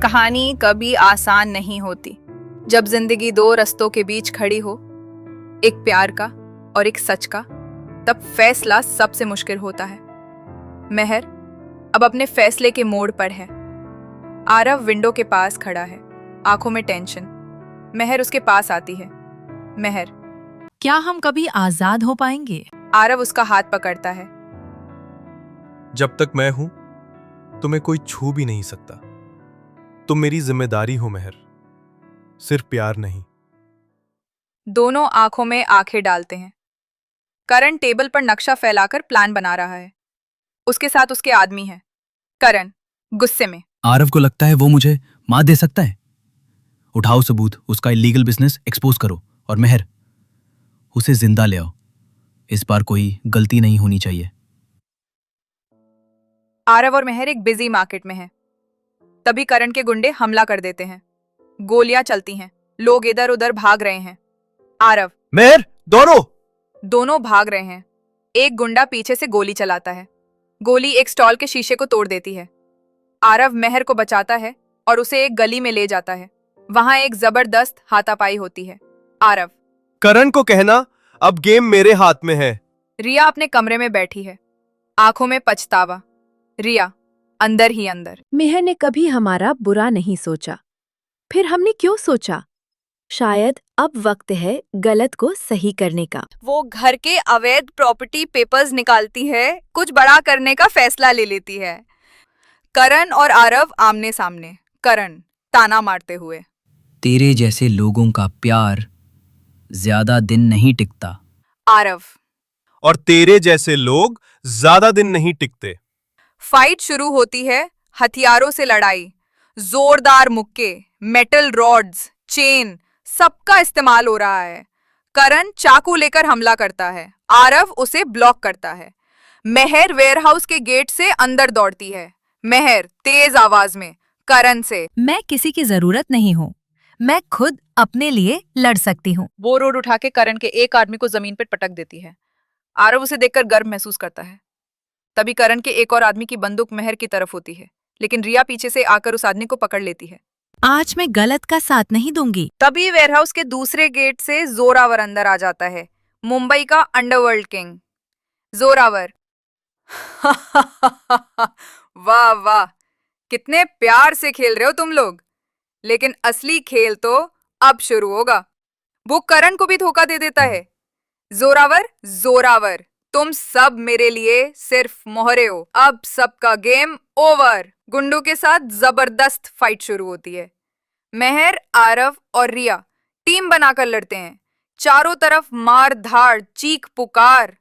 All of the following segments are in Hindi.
कहानी कभी आसान नहीं होती। जब जिंदगी दो रस्तों के बीच खड़ी हो, एक प्यार का और एक सच का, तब फैसला सबसे मुश्किल होता है। मेहर अब अपने फैसले के मोड़ पर है। आरव विंडो के पास खड़ा है, आंखों में टेंशन। मेहर उसके पास आती है। मेहर, क्या हम कभी आजाद हो पाएंगे? आरव उसका हाथ पकड़ता है। जब तक मैं हूं, तुम्हें कोई छू भी नहीं सकता। तुम मेरी जिम्मेदारी हो मेहर, सिर्फ प्यार नहीं। दोनों आंखों में आंखें डालते हैं। करण टेबल पर नक्शा फैलाकर प्लान बना रहा है। उसके साथ उसके आदमी हैं। करण गुस्से में, आरव को लगता है वो मुझे मार दे सकता है। उठाओ सबूत, उसका इलीगल बिजनेस एक्सपोज करो और मेहर, उसे जिंदा ले आओ। इस बार कोई गलती नहीं होनी चाहिए। आरव और मेहर एक बिजी मार्केट में हैं। तभी करण के गुंडे हमला कर देते हैं। गोलियां चलती हैं, लोग इधर उधर भाग रहे हैं। आरव, मेहर, दोनों भाग रहे हैं। एक गुंडा पीछे से गोली चलाता है। गोली एक स्टॉल के शीशे को तोड़ देती है। आरव मेहर को बचाता है और उसे एक गली में ले जाता है। वहां एक जबरदस्त हाथापाई होती है। आरव, करण को कहना अब गेम मेरे हाथ में है। रिया अपने कमरे में बैठी है, आंखों में पछतावा। रिया अंदर ही अंदर, मेहर ने कभी हमारा बुरा नहीं सोचा, फिर हमने क्यों सोचा? शायद अब वक्त है गलत को सही करने का। वो घर के अवैध प्रॉपर्टी पेपर्स निकालती है, कुछ बड़ा करने का फैसला ले लेती है। करण और आरव आमने सामने। करण ताना मारते हुए, तेरे जैसे लोगों का प्यार ज्यादा दिन नहीं टिकता। आरव, और तेरे जैसे लोग ज्यादा दिन नहीं टिकते। फाइट शुरू होती है। हथियारों से लड़ाई, जोरदार मुक्के, मेटल रॉड्स, चेन, सबका इस्तेमाल हो रहा है। करण चाकू लेकर हमला करता है। आरव उसे ब्लॉक करता है। मेहर वेयरहाउस के गेट से अंदर दौड़ती है। मेहर तेज आवाज में करण से, मैं किसी की जरूरत नहीं हूँ, मैं खुद अपने लिए लड़ सकती हूँ। वो रोड उठा के करण के एक आदमी को जमीन पर पटक देती है। आरव उसे देखकर गर्व महसूस करता है। तभी करण के एक और आदमी की बंदूक मेहर की तरफ होती है, लेकिन रिया पीछे से आकर उस आदमी को पकड़ लेती है। आज मैं गलत का साथ नहीं दूंगी। तभी वेयरहाउस के दूसरे गेट से जोरावर अंदर आ जाता है, मुंबई का अंडरवर्ल्ड किंग जोरावर। वाह वाह, कितने प्यार से खेल रहे हो तुम लोग, लेकिन असली खेल तो अब शुरू होगा। वो करण को भी धोखा दे देता है। जोरावर, जोरावर, तुम सब मेरे लिए सिर्फ मोहरे हो। अब सबका गेम ओवर। गुंडों के साथ जबरदस्त फाइट शुरू होती है। मेहर, आरव और रिया टीम बनाकर लड़ते हैं। चारों तरफ मार धाड़, चीख पुकार।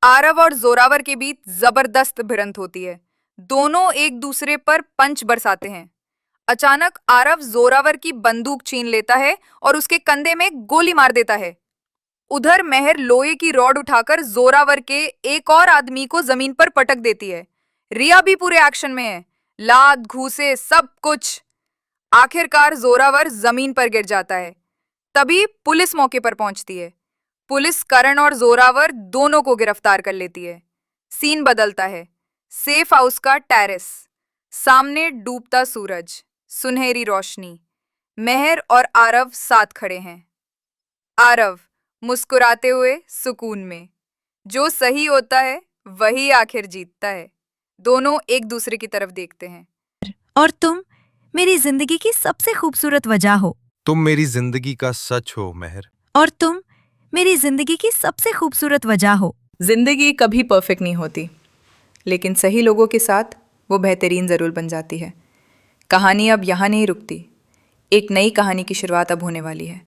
आरव और जोरावर के बीच जबरदस्त भिड़ंत होती है। दोनों एक दूसरे पर पंच बरसाते हैं। अचानक आरव जोरावर की बंदूक छीन लेता है और उसके कंधे में गोली मार देता है। उधर मेहर लोहे की रॉड उठाकर जोरावर के एक और आदमी को जमीन पर पटक देती है। रिया भी पूरे एक्शन में है, लात घूसे सब कुछ। आखिरकार जोरावर जमीन पर गिर जाता है। तभी पुलिस मौके पर पहुंचती है। पुलिस करण और जोरावर दोनों को गिरफ्तार कर लेती है। सीन बदलता है। सेफ हाउस का टेरेस, सामने डूबता सूरज, सुनहरी रोशनी। मेहर और आरव साथ खड़े हैं। आरव मुस्कुराते हुए सुकून में। जो सही होता है वही आखिर जीतता है। दोनों एक दूसरे की तरफ देखते हैं। और तुम मेरी जिंदगी की सबसे खूबसूरत वजह हो। तुम मेरी जिंदगी का सच हो मेहर। और तुम मेरी जिंदगी की सबसे खूबसूरत वजह हो। जिंदगी कभी परफेक्ट नहीं होती, लेकिन सही लोगों के साथ वो बेहतरीन जरूर बन जाती है। कहानी अब यहाँ नहीं रुकती। एक नई कहानी की शुरुआत अब होने वाली है।